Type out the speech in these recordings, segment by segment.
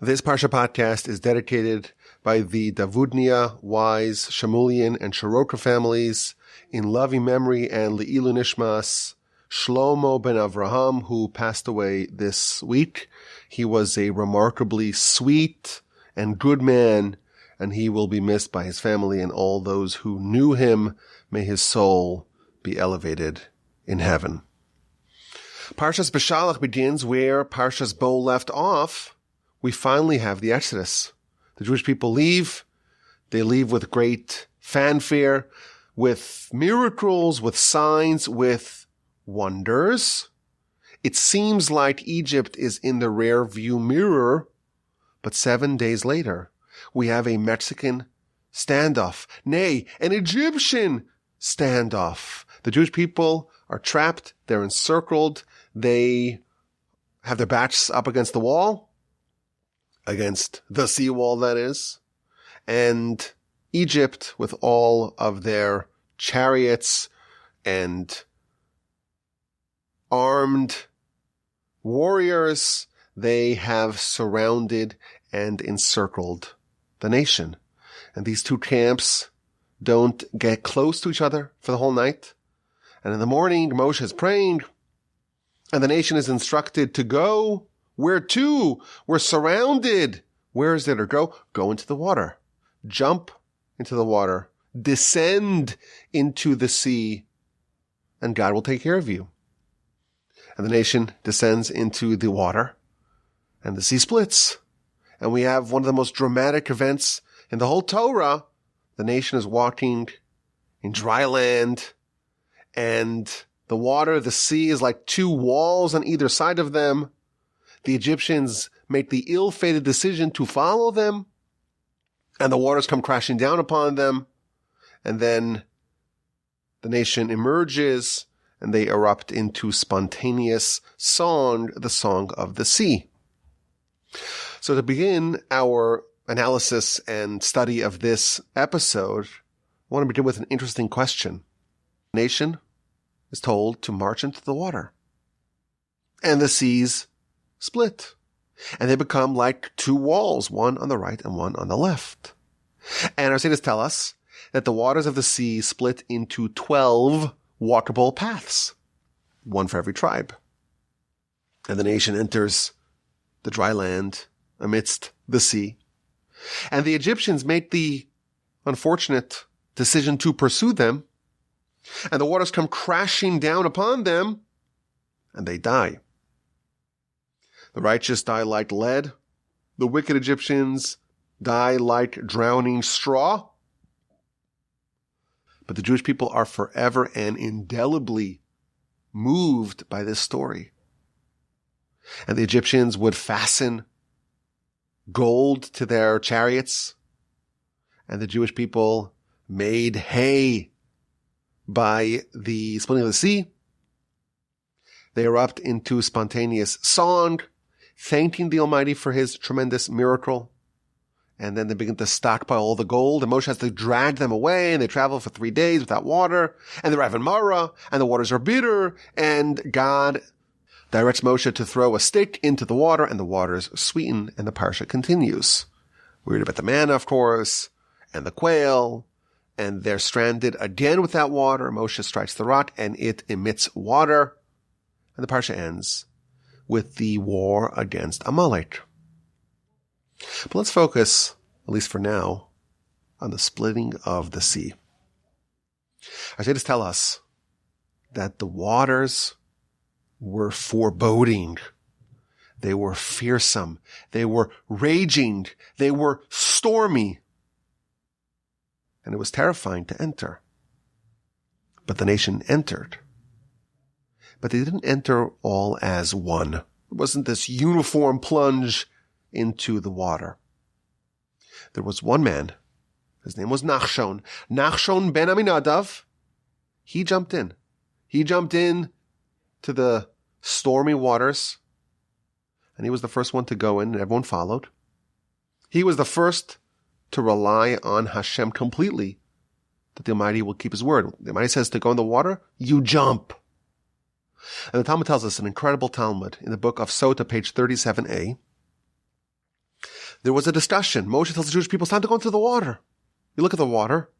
This Parsha Podcast is dedicated by the Davoudnia, Wise, Shamooilian and Shoraka families in loving memory and leilui nishmat Shlomo ben Avraham, who passed away this week. He was a remarkably sweet and good man, and he will be missed by his family and all those who knew him. May his soul be elevated in heaven. Parshas Beshalach begins where Parshas Bo left off. We finally have the Exodus. The Jewish people leave. They leave with great fanfare, with miracles, with signs, with wonders. It seems like Egypt is in the rear view mirror, but 7 days later, we have a Mexican standoff. Nay, an Egyptian standoff. The Jewish people are trapped. They're encircled. They have their backs up against the wall. Against the seawall, that is. And Egypt, with all of their chariots and armed warriors, they have surrounded and encircled the nation. And these two camps don't get close to each other for the whole night. And in the morning, Moshe is praying, and the nation is instructed to go. Where to? We're surrounded. Where is there to go? Go into the water. Jump into the water. Descend into the sea, and God will take care of you. And the nation descends into the water, and the sea splits. And we have one of the most dramatic events in the whole Torah. The nation is walking in dry land, and the water, the sea, is like two walls on either side of them. The Egyptians make the ill-fated decision to follow them, and the waters come crashing down upon them, and then the nation emerges, and they erupt into spontaneous song, the song of the sea. So to begin our analysis and study of this episode, I want to begin with an interesting question. The nation is told to march into the water, and the seas split, and they become like two walls, one on the right and one on the left. And our sages tell us that the waters of the sea split into 12 walkable paths, one for every tribe. And the nation enters the dry land amidst the sea. And the Egyptians make the unfortunate decision to pursue them, and the waters come crashing down upon them, and they die. The righteous die like lead. The wicked Egyptians die like drowning straw. But the Jewish people are forever and indelibly moved by this story. And the Egyptians would fasten gold to their chariots, and the Jewish people made hay by the splitting of the sea. They erupt into spontaneous song, thanking the Almighty for his tremendous miracle. And then they begin to stockpile all the gold, and Moshe has to drag them away, and they travel for 3 days without water, and they're having Mara, and the waters are bitter, and God directs Moshe to throw a stick into the water, and the waters sweeten, and the Parsha continues. We read about the manna, of course, and the quail, and they're stranded again without water. Moshe strikes the rock, and it emits water, and the Parsha ends with the war against Amalek. But let's focus, at least for now, on the splitting of the sea. Our sages tell us that the waters were foreboding. They were fearsome. They were raging. They were stormy. And it was terrifying to enter. But the nation entered. But they didn't enter all as one. It wasn't this uniform plunge into the water. There was one man. His name was Nachshon Ben Aminadav. He jumped in. He jumped in to the stormy waters, and he was the first one to go in, and everyone followed. He was the first to rely on Hashem completely, that the Almighty will keep his word. The Almighty says to go in the water, you jump. And the Talmud tells us an incredible Talmud in the book of Sota, page 37a, there was a discussion. Moshe tells the Jewish people, it's time to go into the water. You look at the water,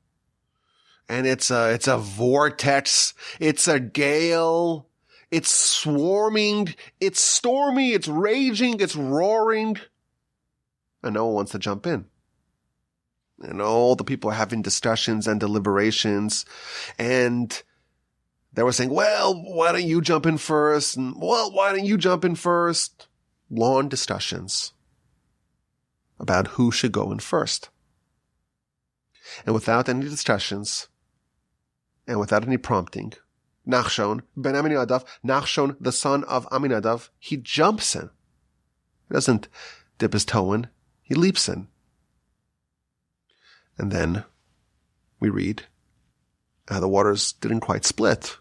and it's a vortex. It's a gale. It's swarming. It's stormy. It's raging. It's roaring. And no one wants to jump in. And all the people are having discussions and deliberations. And they were saying, well, why don't you jump in first? And, well, why don't you jump in first? Long discussions about who should go in first. And without any discussions, and without any prompting, Nachshon Ben Aminadav, Nachshon, the son of Aminadav, he jumps in. He doesn't dip his toe in, he leaps in. And then we read how the waters didn't quite split.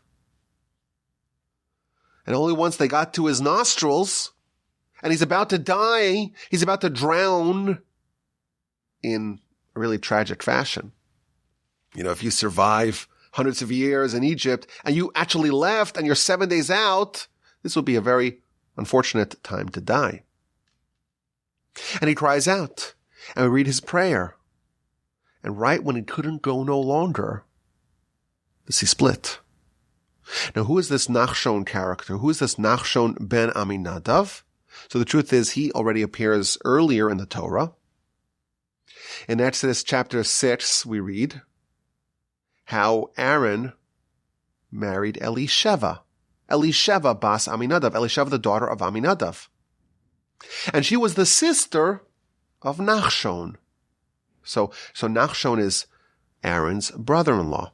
And only once they got to his nostrils, and he's about to die, he's about to drown in a really tragic fashion. You know, if you survive hundreds of years in Egypt and you actually left and you're 7 days out, this would be a very unfortunate time to die. And he cries out, and we read his prayer. And right when he couldn't go no longer, the sea split. Now, who is this Nachshon character? Who is this Nachshon Ben Aminadav? So the truth is, he already appears earlier in the Torah. In Exodus chapter 6, we read how Aaron married Elisheva. Elisheva bas Aminadav. Elisheva, the daughter of Aminadav. And she was the sister of Nachshon. So Nachshon is Aaron's brother-in-law.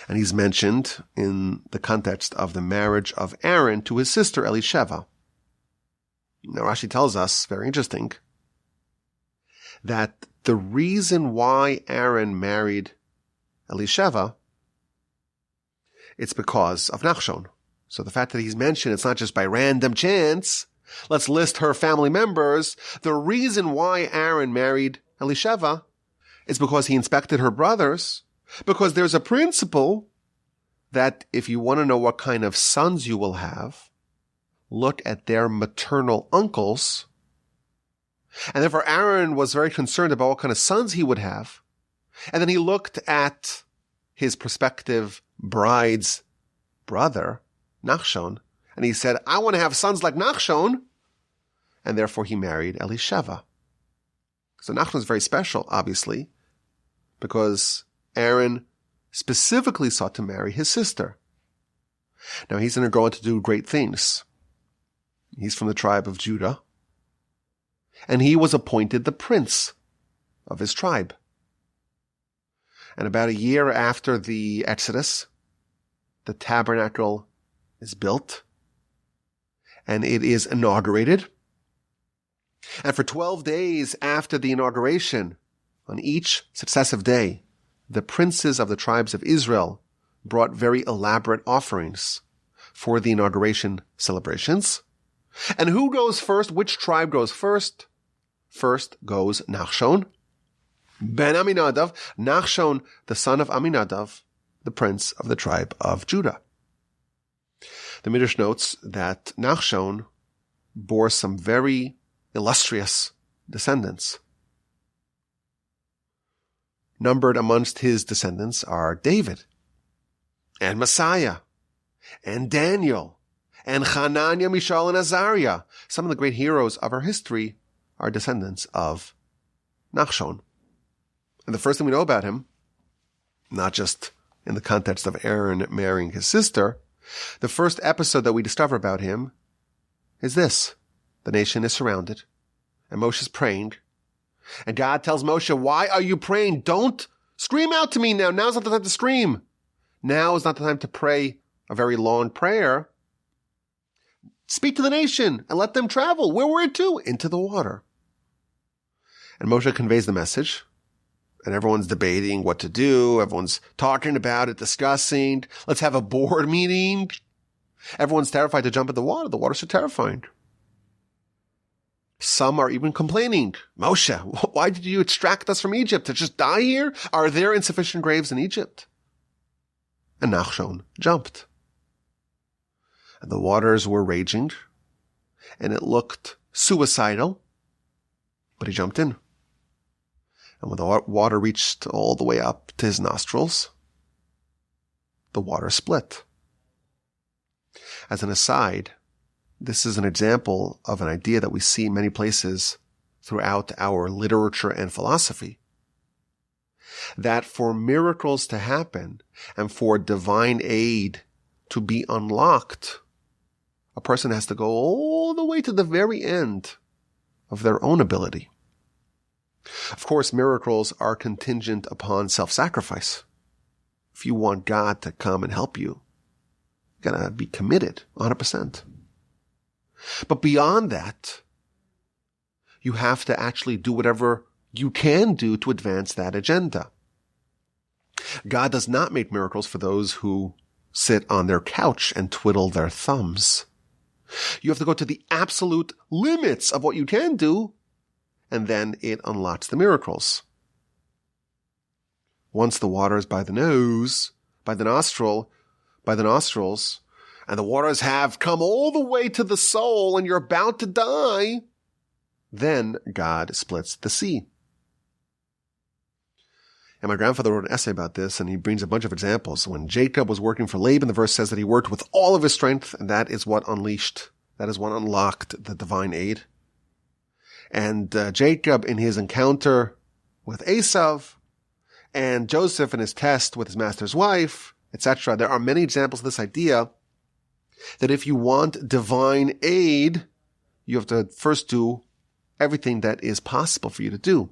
And he's mentioned in the context of the marriage of Aaron to his sister Elisheva. Now Rashi tells us, very interesting, that the reason why Aaron married Elisheva, it's because of Nachshon. So the fact that he's mentioned, it's not just by random chance. Let's list her family members. The reason why Aaron married Elisheva is because he inspected her brothers. Because there's a principle that if you want to know what kind of sons you will have, look at their maternal uncles. And therefore Aaron was very concerned about what kind of sons he would have. And then he looked at his prospective bride's brother, Nachshon, and he said, I want to have sons like Nachshon. And therefore he married Elisheva. So Nachshon is very special, obviously, because Aaron specifically sought to marry his sister. Now he's going to go on to do great things. He's from the tribe of Judah. And he was appointed the prince of his tribe. And about a year after the Exodus, the tabernacle is built. And it is inaugurated. And for 12 days after the inauguration, on each successive day, the princes of the tribes of Israel brought very elaborate offerings for the inauguration celebrations. And who goes first? Which tribe goes first? First goes Nachshon Ben Aminadav, Nachshon, the son of Aminadav, the prince of the tribe of Judah. The Midrash notes that Nachshon bore some very illustrious descendants. Numbered amongst his descendants are David, and Messiah, and Daniel, and Hananiah, Mishael, and Azariah. Some of the great heroes of our history are descendants of Nachshon. And the first thing we know about him, not just in the context of Aaron marrying his sister, the first episode that we discover about him is this. The nation is surrounded, and Moshe's praying. And God tells Moshe, why are you praying? Don't scream out to me now. Now's not the time to scream. Now is not the time to pray a very long prayer. Speak to the nation and let them travel. Where to? Into the water. And Moshe conveys the message. And everyone's debating what to do. Everyone's talking about it, discussing. Let's have a board meeting. Everyone's terrified to jump in the water. The water's so terrifying. Some are even complaining. Moshe, why did you extract us from Egypt? To just die here? Are there insufficient graves in Egypt? And Nachshon jumped. And the waters were raging. And it looked suicidal. But he jumped in. And when the water reached all the way up to his nostrils, the water split. As an aside, this is an example of an idea that we see in many places throughout our literature and philosophy. That for miracles to happen and for divine aid to be unlocked, a person has to go all the way to the very end of their own ability. Of course, miracles are contingent upon self-sacrifice. If you want God to come and help you, you gotta be committed 100%. But beyond that, you have to actually do whatever you can do to advance that agenda. God does not make miracles for those who sit on their couch and twiddle their thumbs. You have to go to the absolute limits of what you can do, and then it unlocks the miracles. Once the water is by the nose, by the nostrils, and the waters have come all the way to the soul and you're about to die, then God splits the sea. And my grandfather wrote an essay about this, and he brings a bunch of examples. When Jacob was working for Laban, the verse says that he worked with all of his strength, and that is what unlocked the divine aid. And Jacob in his encounter with Esav, and Joseph in his test with his master's wife, etc. There are many examples of this idea that if you want divine aid, you have to first do everything that is possible for you to do.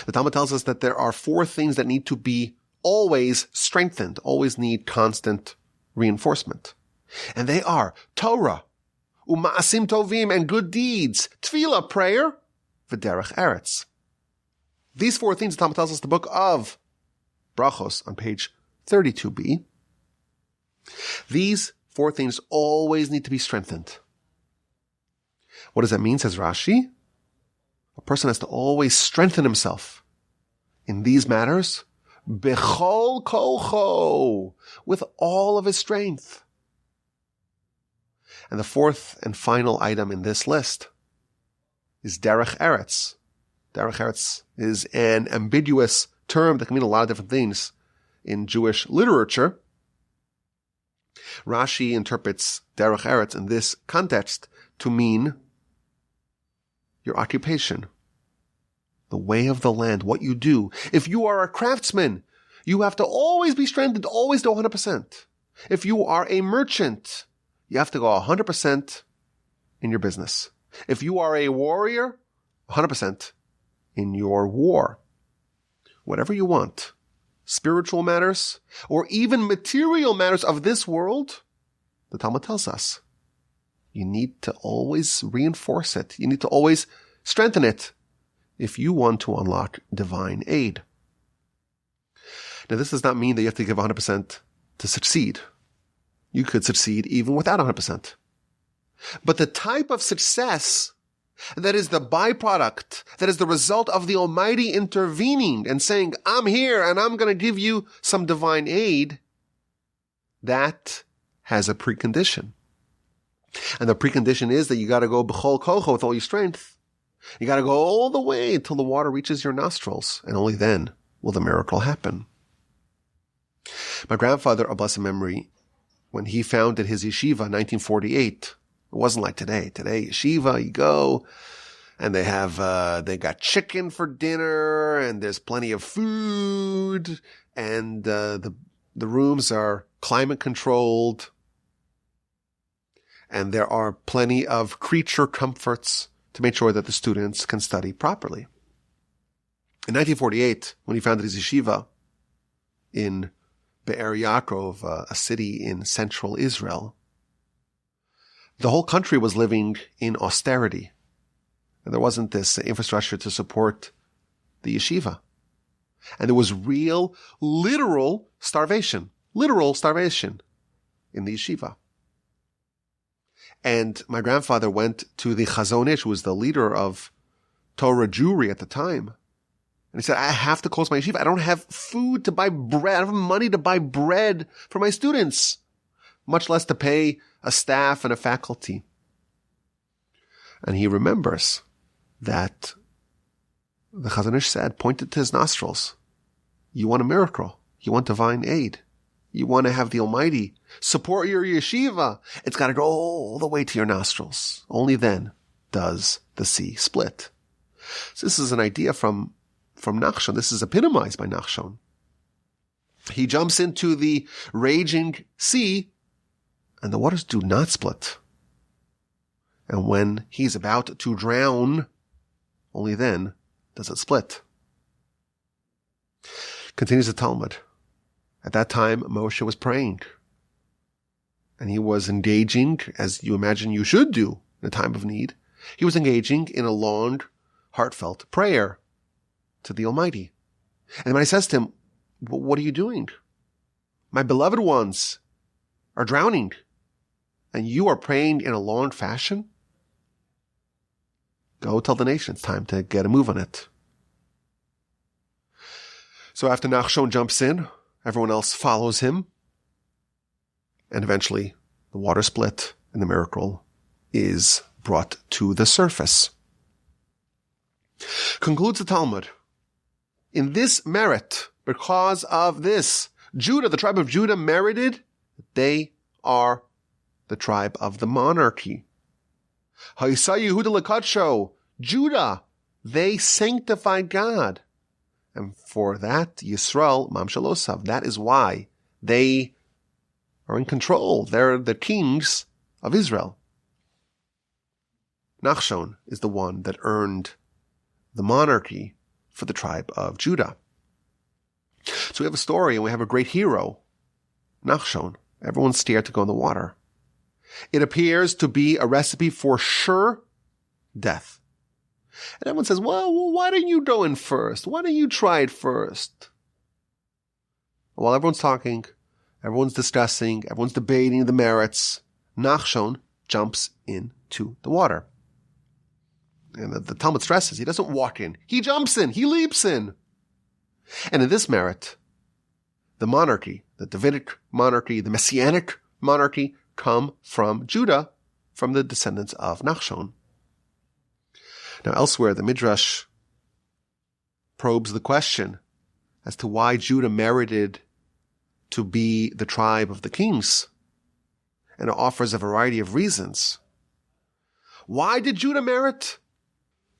The Talmud tells us that there are 4 things that need to be always strengthened, always need constant reinforcement. And they are Torah, Uma'asim Tovim, and good deeds, Tefillah, prayer, V'derech Eretz. These 4 things, the Talmud tells us, the book of Brachos on page 32b. These 4 things always need to be strengthened. What does that mean, says Rashi? A person has to always strengthen himself in these matters, bechol kocho, with all of his strength. And the 4th and final item in this list is derech eretz. Derech eretz is an ambiguous term that can mean a lot of different things in Jewish literature. Rashi interprets derech eretz in this context to mean your occupation, the way of the land, what you do. If you are a craftsman, you have to always be strengthened, always do 100%. If you are a merchant, you have to go 100% in your business. If you are a warrior, 100% in your war. Whatever you want, spiritual matters, or even material matters of this world, the Talmud tells us, you need to always reinforce it. You need to always strengthen it if you want to unlock divine aid. Now, this does not mean that you have to give 100% to succeed. You could succeed even without 100%. But the type of success that is the byproduct, that is the result of the Almighty intervening and saying, I'm here and I'm going to give you some divine aid, that has a precondition. And the precondition is that you got to go b'chol kocho, with all your strength. You got to go all the way until the water reaches your nostrils, and only then will the miracle happen. My grandfather, of blessed memory, when he founded his yeshiva in 1948, it wasn't like today. Today, yeshiva, you go, and they got chicken for dinner, and there's plenty of food, and the rooms are climate controlled, and there are plenty of creature comforts to make sure that the students can study properly. In 1948, when he founded his yeshiva in Be'er Yaakov, a city in central Israel, the whole country was living in austerity. And there wasn't this infrastructure to support the yeshiva. And there was real, literal starvation in the yeshiva. And my grandfather went to the Chazon Ish, who was the leader of Torah Jewry at the time. And he said, I have to close my yeshiva. I don't have food to buy bread. I don't have money to buy bread for my students, much less to pay a staff and a faculty. And he remembers that the Chazon Ish said, pointed to his nostrils. You want a miracle. You want divine aid. You want to have the Almighty support your yeshiva. It's got to go all the way to your nostrils. Only then does the sea split. So this is an idea from Nachshon. This is epitomized by Nachshon. He jumps into the raging sea, and the waters do not split. And when he's about to drown, only then does it split. Continues the Talmud. At that time, Moshe was praying. And he was engaging, as you imagine you should do in a time of need. He was engaging in a long, heartfelt prayer to the Almighty. And when I says to him, what are you doing? My beloved ones are drowning. And you are praying in a long fashion? Go tell the nation it's time to get a move on it. So after Nachshon jumps in, everyone else follows him. And eventually the water split and the miracle is brought to the surface. Concludes the Talmud. In this merit, because of this, Judah, the tribe of Judah, merited that they are the tribe of the monarchy. Judah, they sanctified God. And for that, Yisrael, Mamshalosav, that is why they are in control. They're the kings of Israel. Nachshon is the one that earned the monarchy for the tribe of Judah. So we have a story and we have a great hero, Nachshon. Everyone's scared to go in the water. It appears to be a recipe for sure death. And everyone says, well, why don't you go in first? Why don't you try it first? While everyone's talking, everyone's discussing, everyone's debating the merits, Nachshon jumps into the water. And the Talmud stresses, he doesn't walk in. He jumps in. He leaps in. And in this merit, the monarchy, the Davidic monarchy, the Messianic monarchy, come from Judah, from the descendants of Nachshon. Now elsewhere, the Midrash probes the question as to why Judah merited to be the tribe of the kings. And it offers a variety of reasons. Why did Judah merit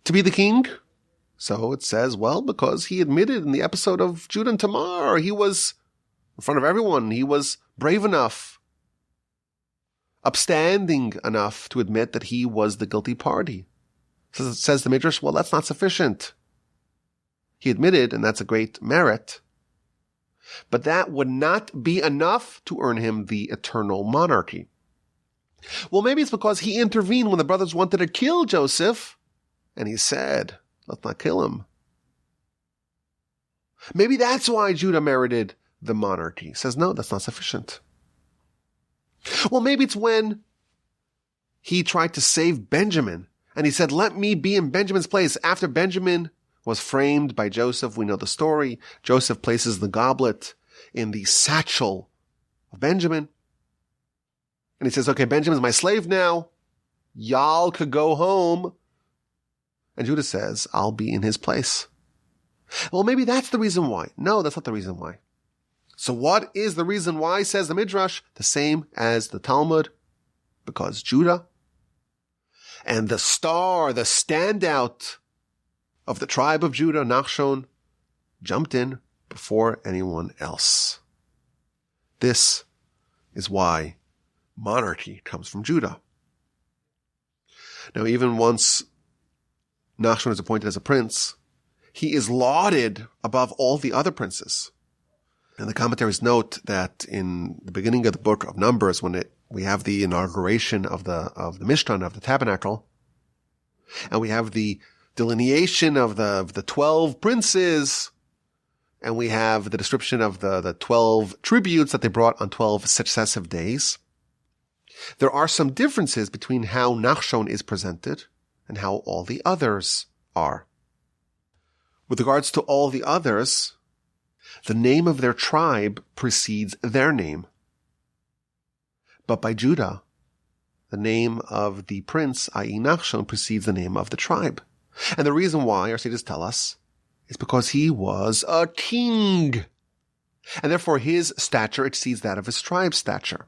to be the king? So it says, well, because he admitted in the episode of Judah and Tamar, he was, in front of everyone, he was brave enough, upstanding enough to admit that he was the guilty party. So it says the Midrash, well, that's not sufficient. He admitted, and that's a great merit, but that would not be enough to earn him the eternal monarchy. Well, maybe it's because he intervened when the brothers wanted to kill Joseph, and he said, let's not kill him. Maybe that's why Judah merited the monarchy. He says, no, that's not sufficient. Well, maybe it's when he tried to save Benjamin, and he said, let me be in Benjamin's place. After Benjamin was framed by Joseph, we know the story. Joseph places the goblet in the satchel of Benjamin. And he says, okay, Benjamin's my slave now. Y'all could go home. And Judah says, I'll be in his place. Well, maybe that's the reason why. No, that's not the reason why. So what is the reason why, says the Midrash? The same as the Talmud. Because Judah and the star, the standout of the tribe of Judah, Nachshon, jumped in before anyone else. This is why monarchy comes from Judah. Now, even once Nachshon is appointed as a prince, he is lauded above all the other princes. And the commentaries note that in the beginning of the book of Numbers, when we have the inauguration of the Mishkan, of the tabernacle, and we have the delineation of the 12 princes, and we have the description of the 12 tributes that they brought on 12 successive days. There are some differences between how Nachshon is presented and how all the others are. With regards to all the others, the name of their tribe precedes their name. But by Judah, the name of the prince, i.e. Nachshon, precedes the name of the tribe. And the reason why, our sages tell us, is because he was a king. And therefore his stature exceeds that of his tribe's stature.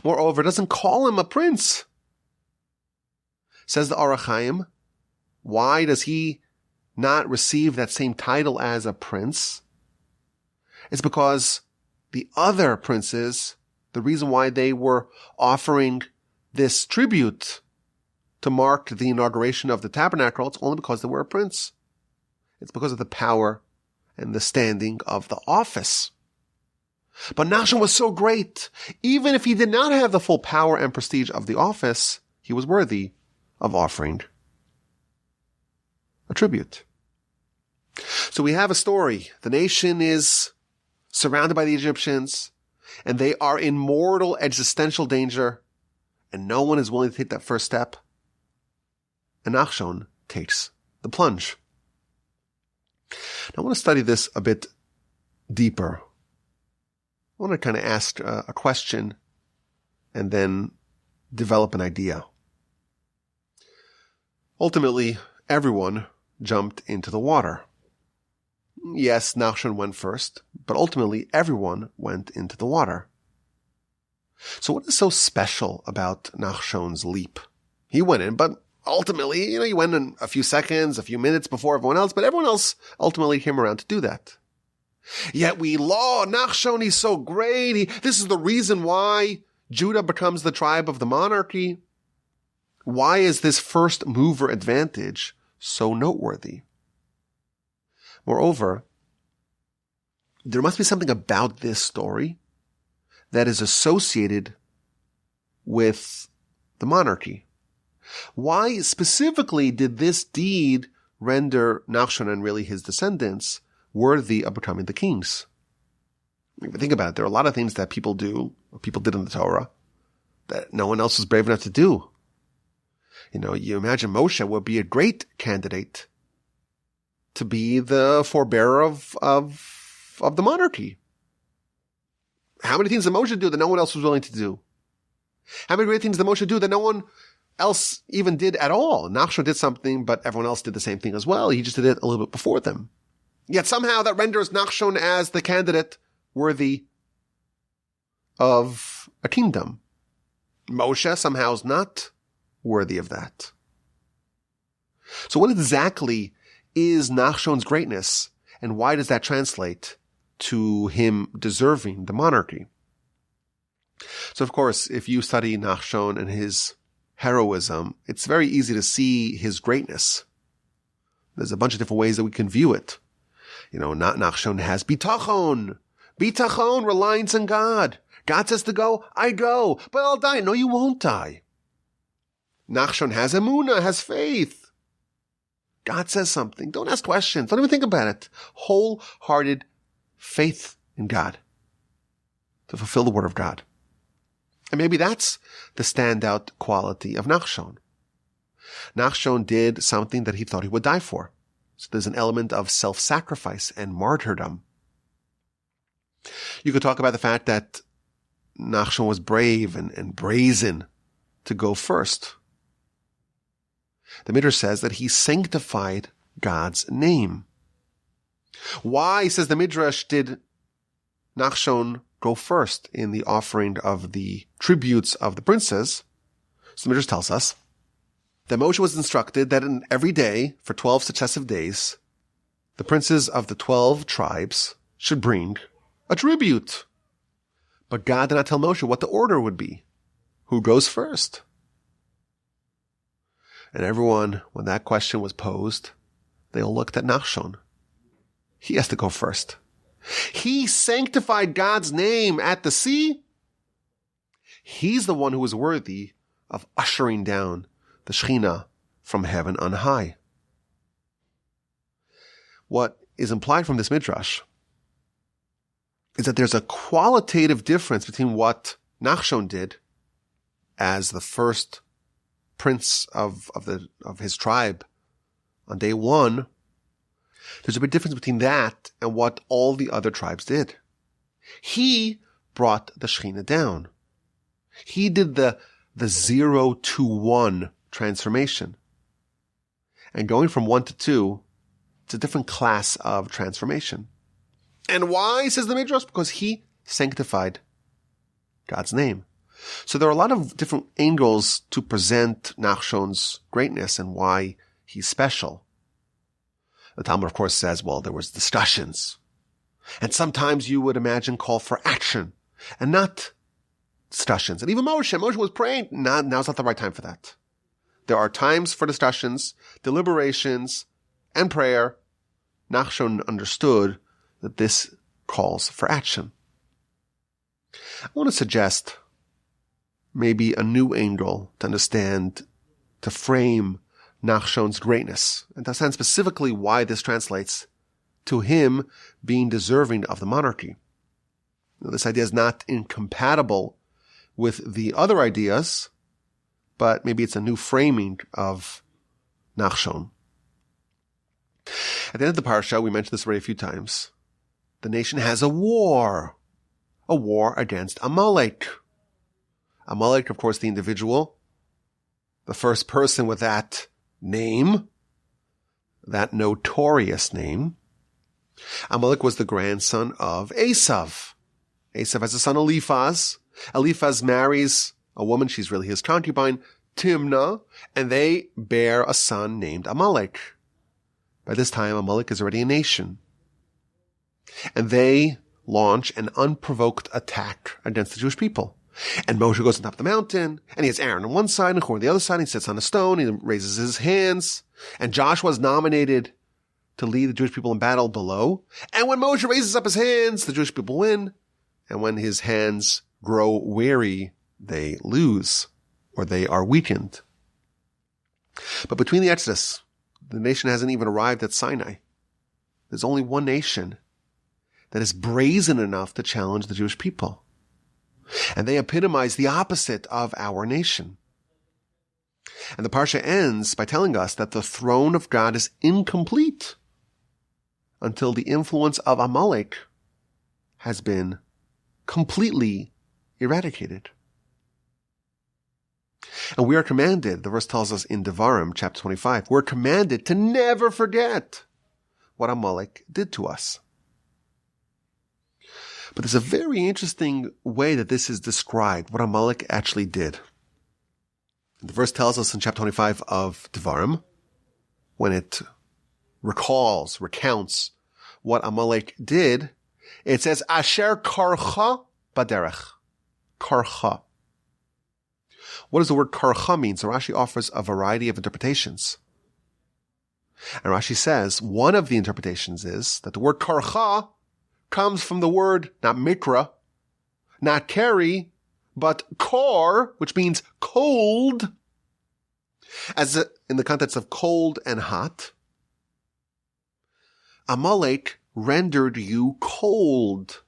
Moreover, it doesn't call him a prince. Says the Avraham, why does he not receive that same title as a prince? It's because the other princes, the reason why they were offering this tribute to mark the inauguration of the tabernacle, it's only because they were a prince. It's because of the power and the standing of the office. But Nachshon was so great, even if he did not have the full power and prestige of the office, he was worthy of offering a tribute. So we have a story. The nation is surrounded by the Egyptians, and they are in mortal existential danger, and no one is willing to take that first step. And Nachshon takes the plunge. Now, I want to study this a bit deeper. I want to kind of ask a question and then develop an idea. Ultimately, everyone jumped into the water. Yes, Nachshon went first, but ultimately everyone went into the water. So what is so special about Nachshon's leap? He went in, but ultimately, he went in a few seconds, a few minutes before everyone else, but everyone else ultimately came around to do that. Yet we laud Nachshon, he's so great. This is the reason why Judah becomes the tribe of the monarchy. Why is this first mover advantage so noteworthy? Moreover, there must be something about this story that is associated with the monarchy. Why specifically did this deed render Nachshon and really his descendants worthy of becoming the kings? If you think about it, there are a lot of things that people do, or people did in the Torah, that no one else was brave enough to do. You imagine Moshe would be a great candidate to be the forebearer of the monarchy. How many things did Moshe do that no one else was willing to do? How many great things did Moshe do that no one else even did at all? Nachshon did something, but everyone else did the same thing as well. He just did it a little bit before them. Yet somehow that renders Nachshon as the candidate worthy of a kingdom. Moshe somehow is not worthy of that. So what exactly is Nachshon's greatness, and why does that translate to him deserving the monarchy? So of course, if you study Nachshon and his heroism, it's very easy to see his greatness. There's a bunch of different ways that we can view it. Nachshon has bitachon, reliance on God. God says to go, I go, but I'll die. No, you won't die. Nachshon has emunah, has faith. God says something. Don't ask questions. Don't even think about it. Wholehearted faith in God to fulfill the word of God. And maybe that's the standout quality of Nachshon. Nachshon did something that he thought he would die for. So there's an element of self-sacrifice and martyrdom. You could talk about the fact that Nachshon was brave and brazen to go first. The Midrash says that he sanctified God's name. Why, says the Midrash, did Nachshon go first in the offering of the tributes of the princes? So the Midrash tells us that Moshe was instructed that in every day, for 12 successive days, the princes of the 12 tribes should bring a tribute. But God did not tell Moshe what the order would be. Who goes first? And everyone, when that question was posed, they all looked at Nachshon. He has to go first. He sanctified God's name at the sea. He's the one who is worthy of ushering down the Shekhinah from heaven on high. What is implied from this midrash is that there's a qualitative difference between what Nachshon did as the first prince of his tribe on day one. There's a big difference between that and what all the other tribes did. He brought the Shekhinah down. He did the 0 to 1 transformation. And going from 1 to 2, it's a different class of transformation. And why, says the Midrash? Because he sanctified God's name. So there are a lot of different angles to present Nachshon's greatness and why he's special. The Talmud, of course, says, well, there was discussions. And sometimes you would imagine call for action and not discussions. And even Moshe was praying. Now's not the right time for that. There are times for discussions, deliberations, and prayer. Nachshon understood that this calls for action. I want to suggest maybe a new angle to understand, to frame Nachshon's greatness, and to understand specifically why this translates to him being deserving of the monarchy. Now, this idea is not incompatible with the other ideas, but maybe it's a new framing of Nachshon. At the end of the Parsha, we mentioned this already a few times, the nation has a war against Amalek. Amalek, of course, the individual, the first person with that name, that notorious name. Amalek was the grandson of Esav. Esav has a son, Eliphaz. Eliphaz marries a woman, she's really his concubine, Timnah, and they bear a son named Amalek. By this time, Amalek is already a nation. And they launch an unprovoked attack against the Jewish people. And Moshe goes on top of the mountain, and he has Aaron on one side and Hur on the other side. He sits on a stone, he raises his hands, and Joshua is nominated to lead the Jewish people in battle below. And when Moshe raises up his hands, the Jewish people win. And when his hands grow weary, they lose, or they are weakened. But between the Exodus, the nation hasn't even arrived at Sinai. There's only one nation that is brazen enough to challenge the Jewish people. And they epitomize the opposite of our nation. And the Parsha ends by telling us that the throne of God is incomplete until the influence of Amalek has been completely eradicated. And we are commanded, the verse tells us in Devarim, chapter 25, we're commanded to never forget what Amalek did to us. But there's a very interesting way that this is described, what Amalek actually did. The verse tells us in chapter 25 of Devarim, when it recounts what Amalek did, it says, Asher karcha baderech. Karcha. What does the word karcha mean? So Rashi offers a variety of interpretations. And Rashi says, one of the interpretations is that the word karcha comes from the word, not mikra, not carry, but kor, which means cold, as in the context of cold and hot. Amalek rendered you cold.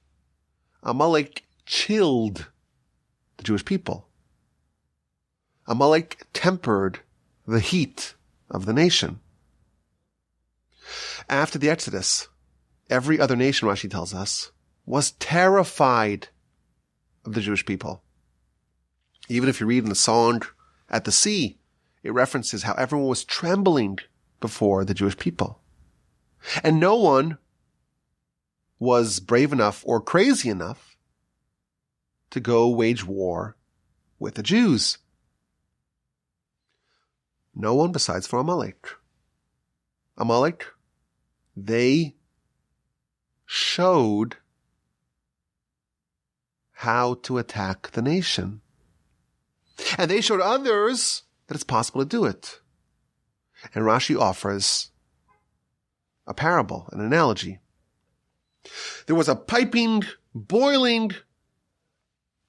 Amalek chilled the Jewish people. Amalek tempered the heat of the nation. After the Exodus, every other nation, Rashi tells us, was terrified of the Jewish people. Even if you read in the song At the Sea, it references how everyone was trembling before the Jewish people. And no one was brave enough or crazy enough to go wage war with the Jews. No one besides for Amalek. Amalek, they showed how to attack the nation. And they showed others that it's possible to do it. And Rashi offers a parable, an analogy. There was a piping, boiling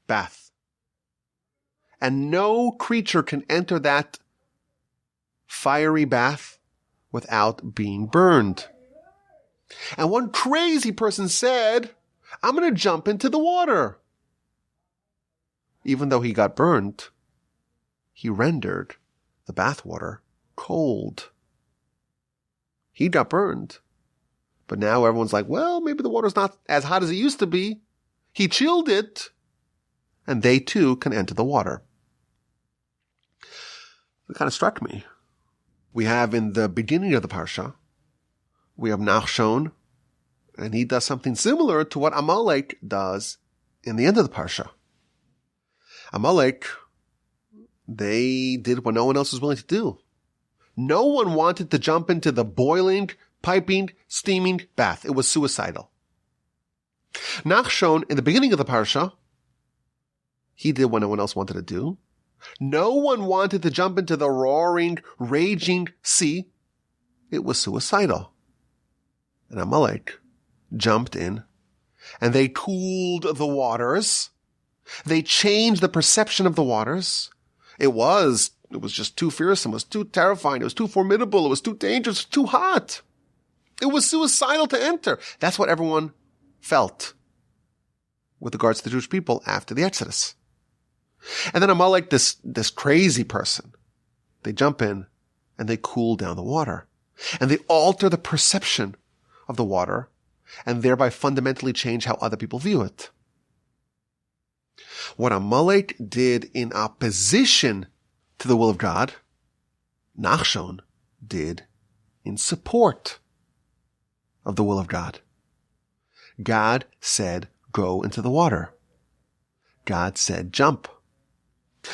bath. And no creature can enter that fiery bath without being burned. And one crazy person said, I'm going to jump into the water. Even though he got burned, he rendered the bathwater cold. He got burned. But now everyone's like, well, maybe the water's not as hot as it used to be. He chilled it. And they too can enter the water. It kind of struck me. We have in the beginning of the Parsha, we have Nachshon, and he does something similar to what Amalek does in the end of the Parsha. Amalek, they did what no one else was willing to do. No one wanted to jump into the boiling, piping, steaming bath. It was suicidal. Nachshon, in the beginning of the Parsha, he did what no one else wanted to do. No one wanted to jump into the roaring, raging sea. It was suicidal. And Amalek jumped in, and they cooled the waters. They changed the perception of the waters. It was just too fearsome. It was too terrifying. It was too formidable. It was too dangerous. It was too hot. It was suicidal to enter. That's what everyone felt with regards to the Jewish people after the Exodus. And then Amalek, this crazy person, they jump in and they cool down the water. And they alter the perception of the water and thereby fundamentally change how other people view it. What Amalek did in opposition to the will of God, Nachshon did in support of the will of God. God said, go into the water. God said, jump.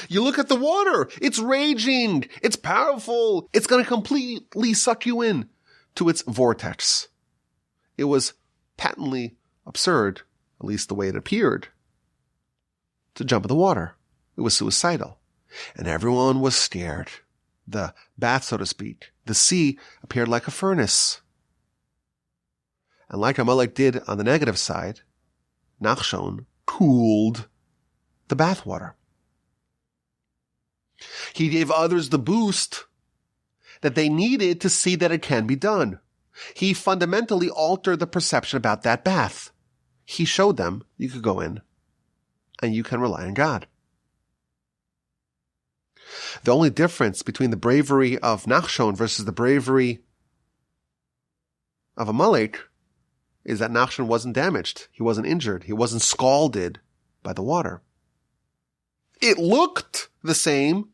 You look at the water. It's raging. It's powerful. It's going to completely suck you in to its vortex. It was patently absurd, at least the way it appeared, to jump in the water. It was suicidal. And everyone was scared. The bath, so to speak, the sea appeared like a furnace. And like Amalek did on the negative side, Nachshon cooled the bath water. He gave others the boost that they needed to see that it can be done. He fundamentally altered the perception about that bath. He showed them you could go in and you can rely on God. The only difference between the bravery of Nachshon versus the bravery of Amalek is that Nachshon wasn't damaged. He wasn't injured. He wasn't scalded by the water. It looked the same,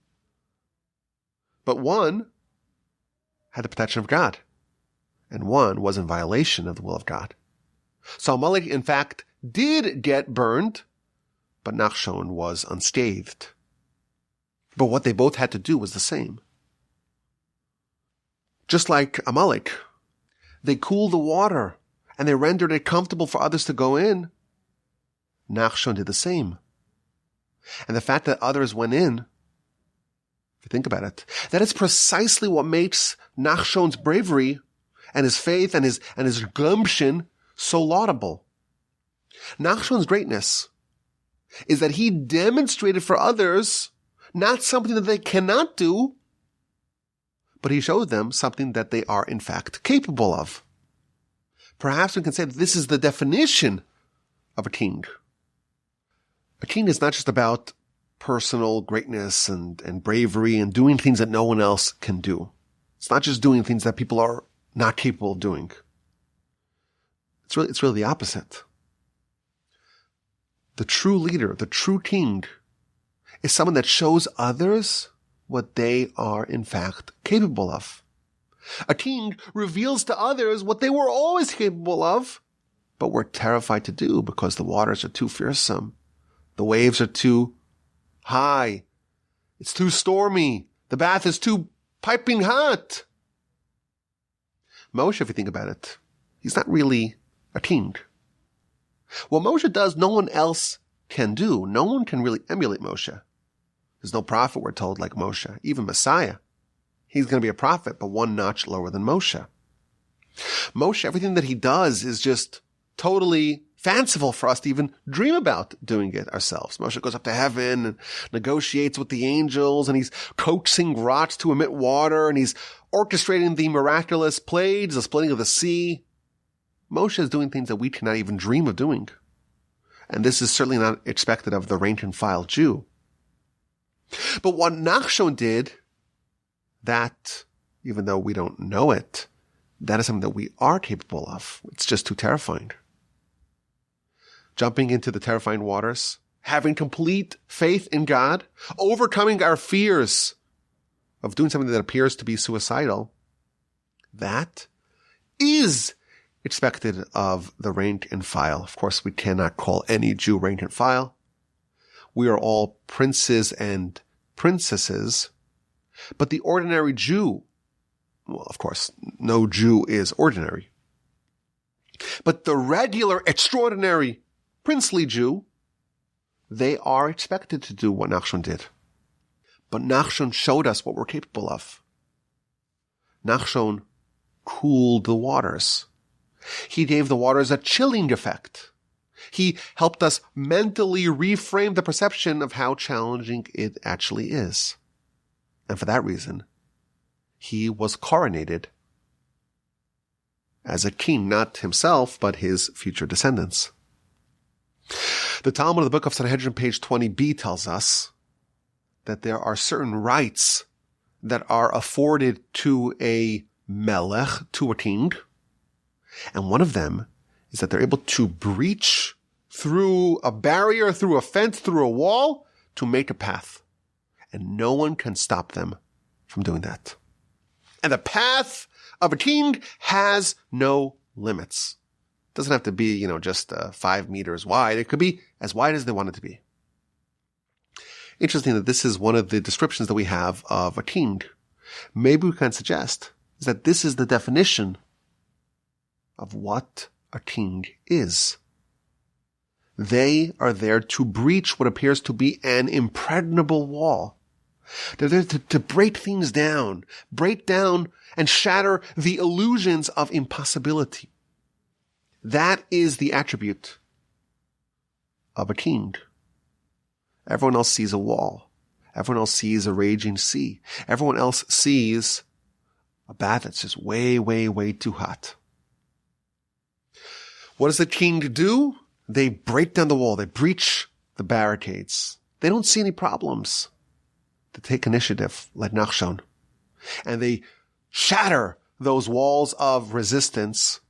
but one had the protection of God, and one was in violation of the will of God. So Amalek, in fact, did get burned, but Nachshon was unscathed. But what they both had to do was the same. Just like Amalek, they cooled the water and they rendered it comfortable for others to go in. Nachshon did the same. And the fact that others went in, if you think about it, that is precisely what makes Nachshon's bravery and his faith and his gumption so laudable. Nachshon's greatness is that he demonstrated for others not something that they cannot do, but he showed them something that they are in fact capable of. Perhaps we can say that this is the definition of a king. A king is not just about personal greatness and bravery and doing things that no one else can do. It's not just doing things that people are not capable of doing. It's really the opposite. The true leader, the true king, is someone that shows others what they are in fact capable of. A king reveals to others what they were always capable of, but were terrified to do because the waters are too fearsome. The waves are too high. It's too stormy. The bath is too piping hot. Moshe, if you think about it, he's not really a king. What Moshe does, no one else can do. No one can really emulate Moshe. There's no prophet, we're told, like Moshe. Even Messiah. He's going to be a prophet, but one notch lower than Moshe. Moshe, everything that he does is just totally fanciful for us to even dream about doing it ourselves. Moshe goes up to heaven and negotiates with the angels, and he's coaxing rocks to emit water, and he's orchestrating the miraculous plagues, the splitting of the sea. Moshe is doing things that we cannot even dream of doing. And this is certainly not expected of the rank and file Jew. But what Nachshon did, that, even though we don't know it, that is something that we are capable of. It's just too terrifying. Jumping into the terrifying waters, having complete faith in God, overcoming our fears of doing something that appears to be suicidal, that is expected of the rank and file. Of course, we cannot call any Jew rank and file. We are all princes and princesses, but the ordinary Jew, well, of course, no Jew is ordinary. But the regular, extraordinary, princely Jew, they are expected to do what Nachshon did. But Nachshon showed us what we're capable of. Nachshon cooled the waters. He gave the waters a chilling effect. He helped us mentally reframe the perception of how challenging it actually is. And for that reason, he was coronated as a king, not himself, but his future descendants. The Talmud of the book of Sanhedrin, page 20b, tells us that there are certain rights that are afforded to a melech, to a king, and one of them is that they're able to breach through a barrier, through a fence, through a wall, to make a path. And no one can stop them from doing that. And the path of a king has no limits. It doesn't have to be, just 5 meters wide. It could be as wide as they want it to be. Interesting that this is one of the descriptions that we have of a king. Maybe we can suggest is that this is the definition of what a king is. They are there to breach what appears to be an impregnable wall. They're there to break things down, break down and shatter the illusions of impossibility. That is the attribute of a king. Everyone else sees a wall. Everyone else sees a raging sea. Everyone else sees a bath that's just way, way, way too hot. What does the king do? They break down the wall. They breach the barricades. They don't see any problems. They take initiative like Nachshon. And they shatter those walls of resistance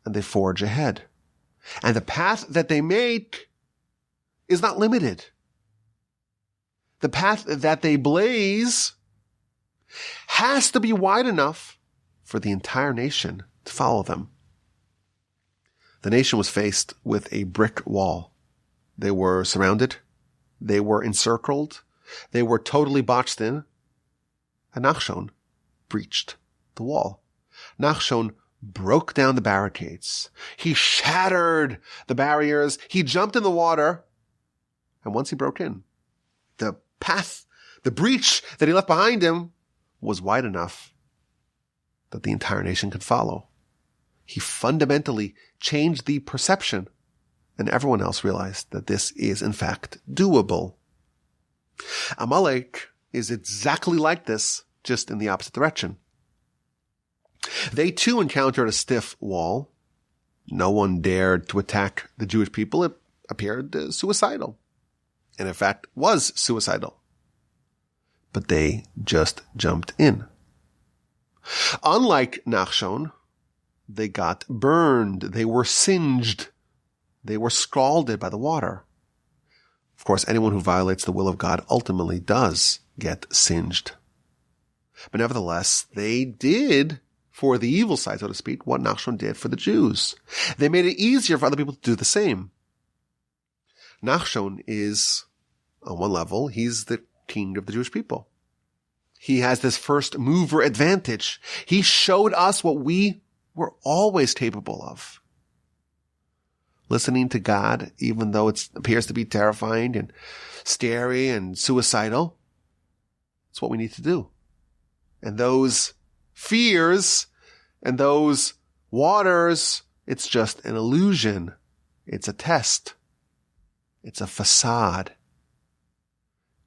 and they forge ahead. And the path that they make is not limited. The path that they blaze has to be wide enough for the entire nation to follow them. The nation was faced with a brick wall. They were surrounded. They were encircled. They were totally boxed in. And Nachshon breached the wall. Nachshon broke down the barricades. He shattered the barriers. He jumped in the water. And once he broke in, the path, the breach that he left behind him was wide enough that the entire nation could follow. He fundamentally changed the perception, and everyone else realized that this is, in fact, doable. Amalek is exactly like this, just in the opposite direction. They too encountered a stiff wall. No one dared to attack the Jewish people. It appeared suicidal, and in fact was suicidal. But they just jumped in. Unlike Nachshon, they got burned. They were singed. They were scalded by the water. Of course, anyone who violates the will of God ultimately does get singed. But nevertheless, they did, for the evil side, so to speak, what Nachshon did for the Jews. They made it easier for other people to do the same. Nachshon is, on one level, he's the king of the Jewish people. He has this first mover advantage. He showed us what we were always capable of. Listening to God, even though it appears to be terrifying and scary and suicidal, it's what we need to do. And those fears and those waters, it's just an illusion. It's a test. It's a facade.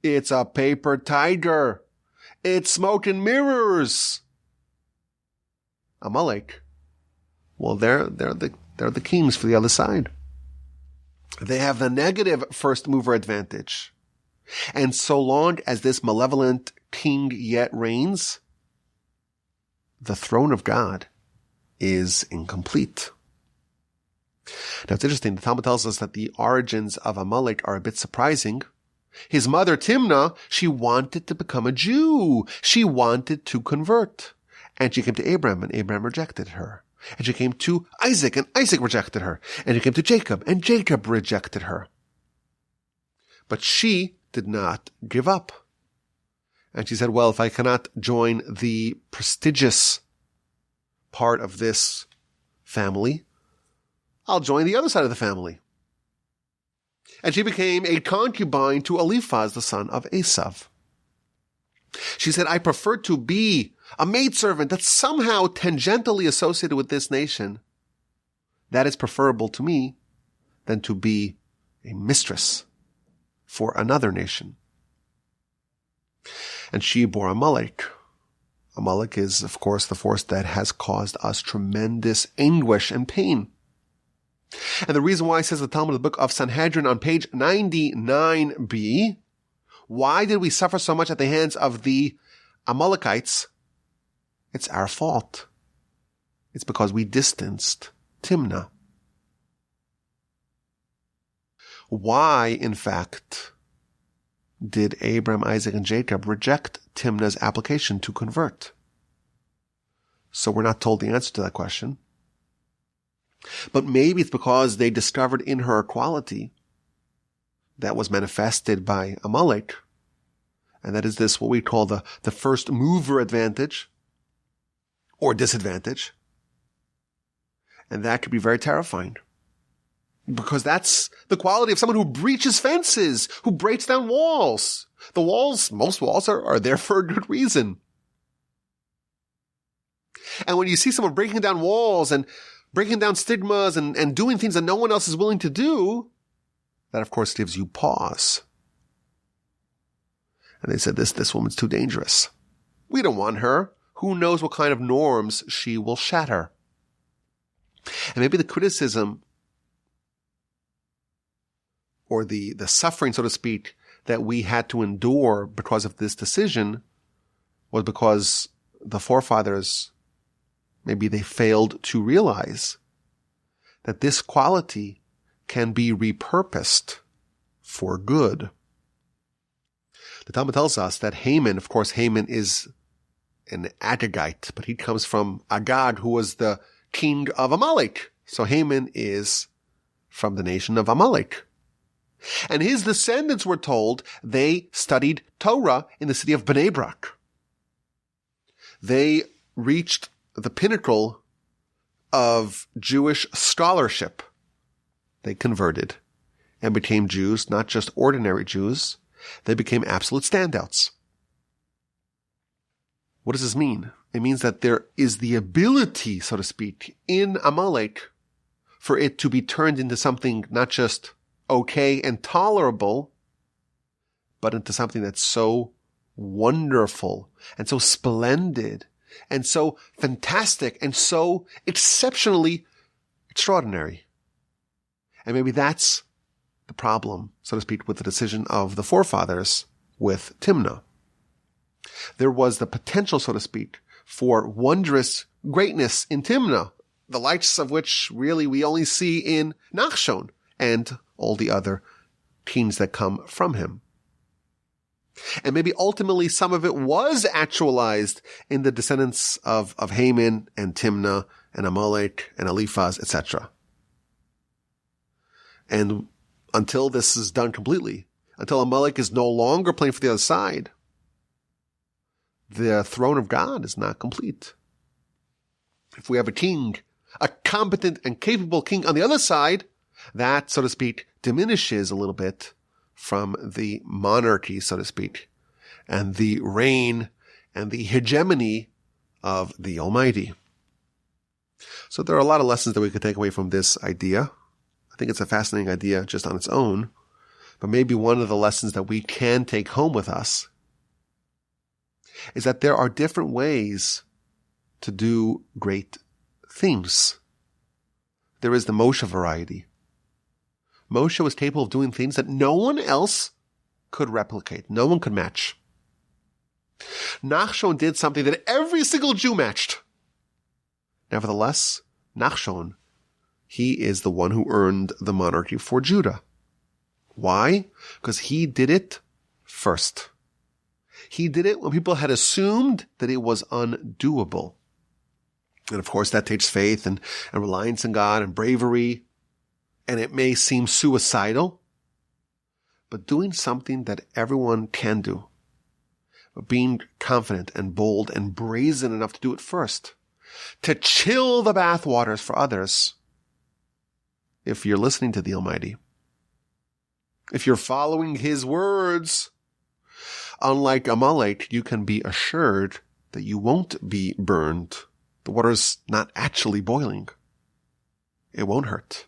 It's a paper tiger. It's smoke and mirrors. Amalek, well, they're the kings for the other side. They have the negative first mover advantage. And so long as this malevolent king yet reigns, the throne of God is incomplete. Now it's interesting. The Talmud tells us that the origins of Amalek are a bit surprising. His mother, Timnah, she wanted to become a Jew. She wanted to convert. And she came to Abraham, and Abraham rejected her. And she came to Isaac, and Isaac rejected her. And she came to Jacob, and Jacob rejected her. But she did not give up. And she said, well, if I cannot join the prestigious part of this family, I'll join the other side of the family. And she became a concubine to Eliphaz, the son of Esav. She said, I prefer to be a maidservant that's somehow tangentially associated with this nation. That is preferable to me than to be a mistress for another nation. And she bore Amalek. Amalek is, of course, the force that has caused us tremendous anguish and pain. And the reason why, says the Talmud, the book of Sanhedrin on page 99b, why did we suffer so much at the hands of the Amalekites? It's our fault. It's because we distanced Timnah. Why, in fact, did Abraham, Isaac, and Jacob reject Timnah's application to convert? So we're not told the answer to that question. But maybe it's because they discovered in her a quality that was manifested by Amalek, and that is this, what we call the first mover advantage or disadvantage. And that could be very terrifying, because that's the quality of someone who breaches fences, who breaks down walls. The walls, most walls are there for a good reason. And when you see someone breaking down walls and breaking down stigmas and doing things that no one else is willing to do, that of course gives you pause. And they said, this woman's too dangerous. We don't want her. Who knows what kind of norms she will shatter? And maybe the criticism or the suffering, so to speak, that we had to endure because of this decision was because the forefathers, maybe they failed to realize that this quality can be repurposed for good. The Talmud tells us that Haman, of course, Haman is an Agagite, but he comes from Agag, who was the king of Amalek. So Haman is from the nation of Amalek. And his descendants were told they studied Torah in the city of Bnei Brak. They reached the pinnacle of Jewish scholarship. They converted and became Jews, not just ordinary Jews. They became absolute standouts. What does this mean? It means that there is the ability, so to speak, in Amalek for it to be turned into something not just okay and tolerable, but into something that's so wonderful and so splendid and so fantastic and so exceptionally extraordinary. And maybe that's the problem, so to speak, with the decision of the forefathers with Timnah. There was the potential, so to speak, for wondrous greatness in Timnah, the likes of which really we only see in Nachshon and all the other kings that come from him. And maybe ultimately some of it was actualized in the descendants of Haman and Timnah and Amalek and Eliphaz, etc. And until this is done completely, until Amalek is no longer playing for the other side, the throne of God is not complete. If we have a king, a competent and capable king on the other side, that, so to speak, diminishes a little bit from the monarchy, so to speak, and the reign and the hegemony of the Almighty. So there are a lot of lessons that we could take away from this idea. I think it's a fascinating idea just on its own, but maybe one of the lessons that we can take home with us is that there are different ways to do great things. There is the Moshe variety. Moshe was capable of doing things that no one else could replicate. No one could match. Nachshon did something that every single Jew matched. Nevertheless, Nachshon, he is the one who earned the monarchy for Judah. Why? Because he did it first. He did it when people had assumed that it was undoable. And of course, that takes faith and reliance in God and bravery. And it may seem suicidal, but doing something that everyone can do, but being confident and bold and brazen enough to do it first, to chill the bathwaters for others. If you're listening to the Almighty, if you're following His words, unlike Amalek, you can be assured that you won't be burned. The water's not actually boiling. It won't hurt.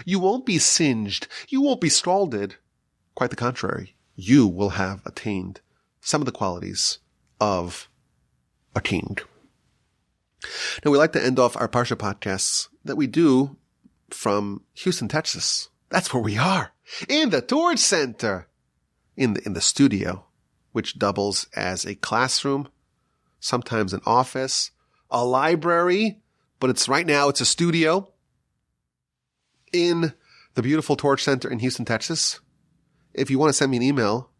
You won't be singed. You won't be scalded. Quite the contrary. You will have attained some of the qualities of a king. Now, we like to end off our Parsha podcasts that we do from Houston, Texas. That's where we are. In the Torch Center. In the studio, which doubles as a classroom, sometimes an office, a library, but right now it's a studio in the beautiful Torch Center in Houston, Texas. If you want to send me an email,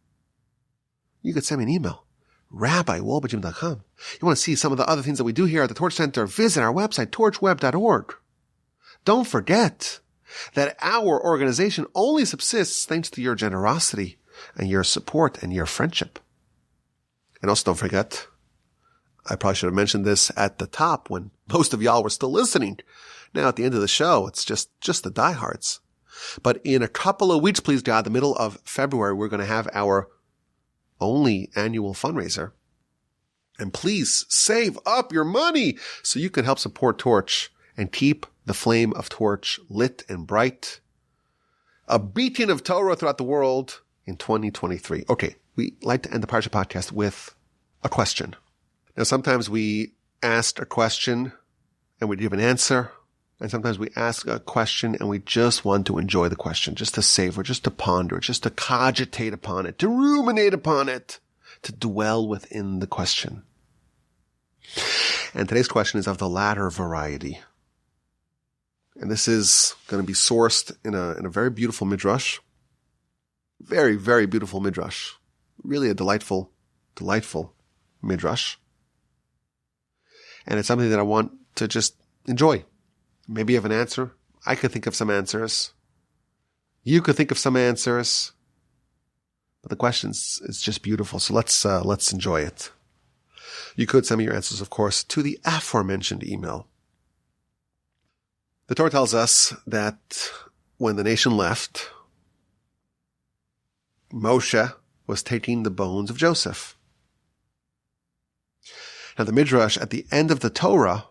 you could send me an email, rabbi@wolbajim.com. You want to see some of the other things that we do here at the Torch Center, visit our website, torchweb.org. Don't forget that our organization only subsists thanks to your generosity and your support and your friendship. And also don't forget, I probably should have mentioned this at the top when most of y'all were still listening. Now at the end of the show, it's just the diehards. But in a couple of weeks, please God, the middle of February, we're going to have our only annual fundraiser. And please save up your money so you can help support Torch and keep the flame of Torch lit and bright. A beacon of Torah throughout the world in 2023. Okay, we like to end the Parsha podcast with a question. Now, sometimes we ask a question and we give an answer. And sometimes we ask a question and we just want to enjoy the question, just to savor, just to ponder, just to cogitate upon it, to ruminate upon it, to dwell within the question. And today's question is of the latter variety. And this is going to be sourced in a very beautiful midrash. Very, very beautiful midrash. Really a delightful midrash. And it's something that I want to just enjoy. Maybe you have an answer. I could think of some answers. You could think of some answers. But the question is just beautiful. So let's enjoy it. You could send me your answers, of course, to the aforementioned email. The Torah tells us that when the nation left, Moshe was taking the bones of Joseph. Now the Midrash at the end of the Torah,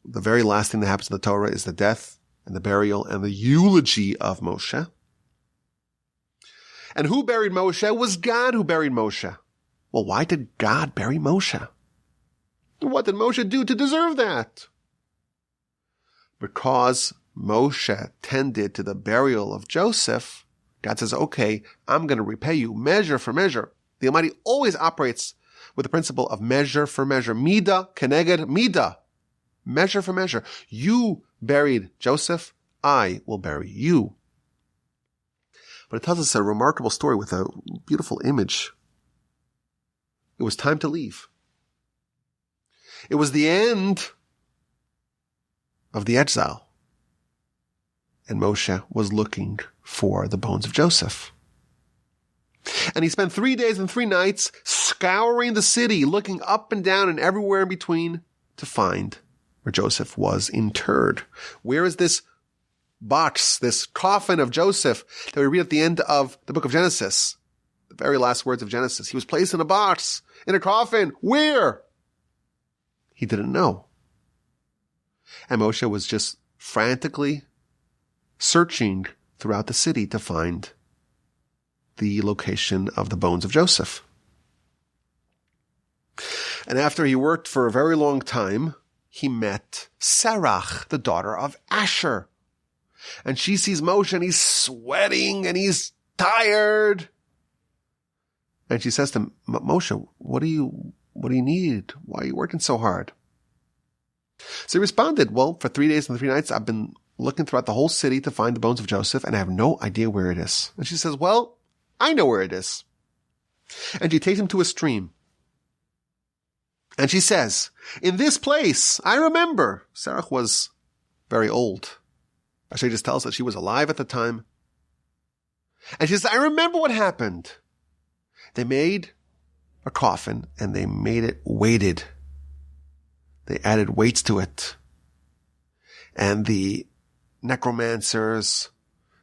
the very last thing that happens in the Torah is the death and the burial and the eulogy of Moshe. And who buried Moshe? It was God who buried Moshe. Well, why did God bury Moshe? What did Moshe do to deserve that? Because Moshe tended to the burial of Joseph, God says, okay, I'm going to repay you measure for measure. The Almighty always operates with the principle of measure for measure. Midah keneged midah. Measure for measure. You buried Joseph, I will bury you. But it tells us a remarkable story with a beautiful image. It was time to leave. It was the end of the exile. And Moshe was looking for the bones of Joseph. And he spent 3 days and 3 nights scouring the city, looking up and down and everywhere in between to find where Joseph was interred. Where is this box, this coffin of Joseph that we read at the end of the book of Genesis? The very last words of Genesis. He was placed in a box, in a coffin. Where? He didn't know. And Moshe was just frantically searching throughout the city to find the location of the bones of Joseph. And after he worked for a very long time, he met Serach, the daughter of Asher. And she sees Moshe and he's sweating and he's tired. And she says to him, Moshe, what do you need? Why are you working so hard? So he responded, well, for 3 days and 3 nights, I've been looking throughout the whole city to find the bones of Joseph and I have no idea where it is. And she says, well, I know where it is. And she takes him to a stream. And she says, in this place, I remember. Sarah was very old. Actually, just tells us that she was alive at the time. And she says, I remember what happened. They made a coffin and they made it weighted. They added weights to it. And the necromancers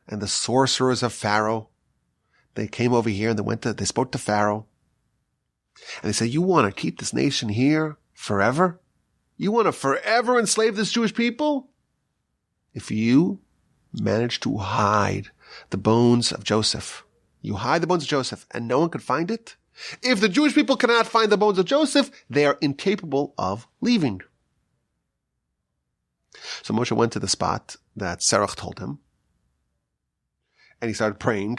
and the sorcerers of Pharaoh, they came over here and they spoke to Pharaoh. And they said, you want to keep this nation here forever? You want to forever enslave this Jewish people? If you manage to hide the bones of Joseph, you hide the bones of Joseph and no one could find it. If the Jewish people cannot find the bones of Joseph, they are incapable of leaving. So Moshe went to the spot that Sarah told him. And he started praying.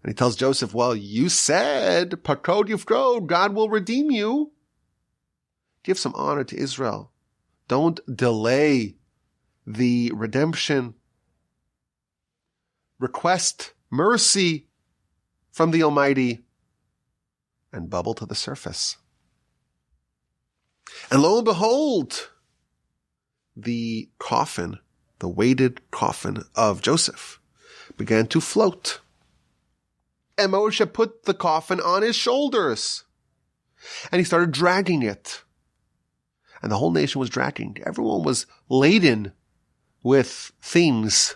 And he tells Joseph, well, you said, Pakod Yufkod, God will redeem you. Give some honor to Israel. Don't delay the redemption. Request mercy from the Almighty and bubble to the surface. And lo and behold, the coffin, the weighted coffin of Joseph, began to float. And Moshe put the coffin on his shoulders. And he started dragging it. And the whole nation was dragging. Everyone was laden with things.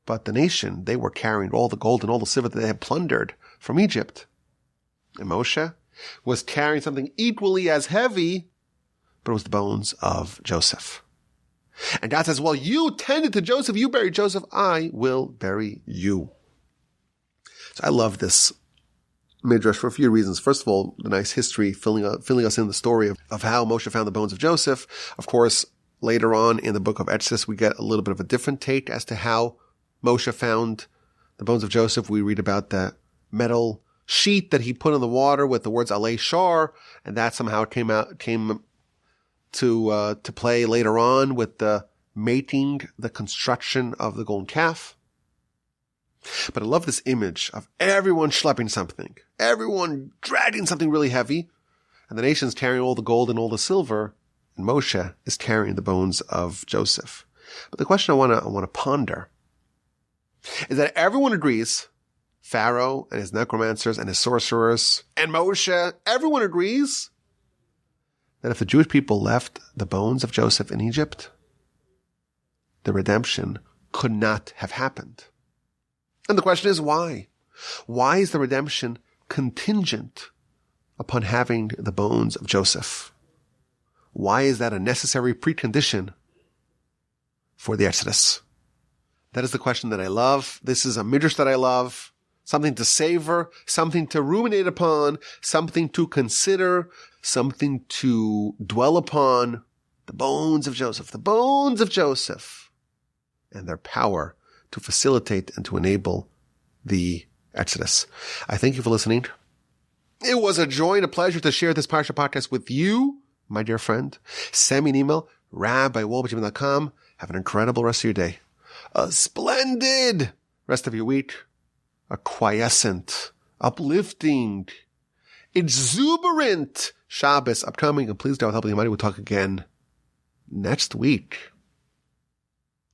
But the nation, they were carrying all the gold and all the silver that they had plundered from Egypt. And Moshe was carrying something equally as heavy, but it was the bones of Joseph. And God says, well, you tended to Joseph, you buried Joseph, I will bury you. So I love this midrash for a few reasons. First of all, the nice history filling us in the story of how Moshe found the bones of Joseph. Of course, later on in the book of Exodus, we get a little bit of a different take as to how Moshe found the bones of Joseph. We read about the metal sheet that he put in the water with the words Alei Shar, and that somehow came to play later on with the mating, the construction of the golden calf. But I love this image of everyone schlepping something, everyone dragging something really heavy, and the nation's carrying all the gold and all the silver, and Moshe is carrying the bones of Joseph. But the question I want to ponder is that everyone agrees, Pharaoh and his necromancers and his sorcerers and Moshe, everyone agrees that if the Jewish people left the bones of Joseph in Egypt, the redemption could not have happened. And the question is why? Why is the redemption contingent upon having the bones of Joseph? Why is that a necessary precondition for the Exodus? That is the question that I love. This is a midrash that I love. Something to savor, something to ruminate upon, something to consider, something to dwell upon. The bones of Joseph, and their power to facilitate and to enable the Exodus. I thank you for listening. It was a joy and a pleasure to share this Parsha Podcast with you, my dear friend. Send me an email, rabbi@wallbetween.com. Have an incredible rest of your day. A splendid rest of your week. A quiescent, uplifting, exuberant Shabbos upcoming. And please, God, help the Almighty, we'll talk again next week.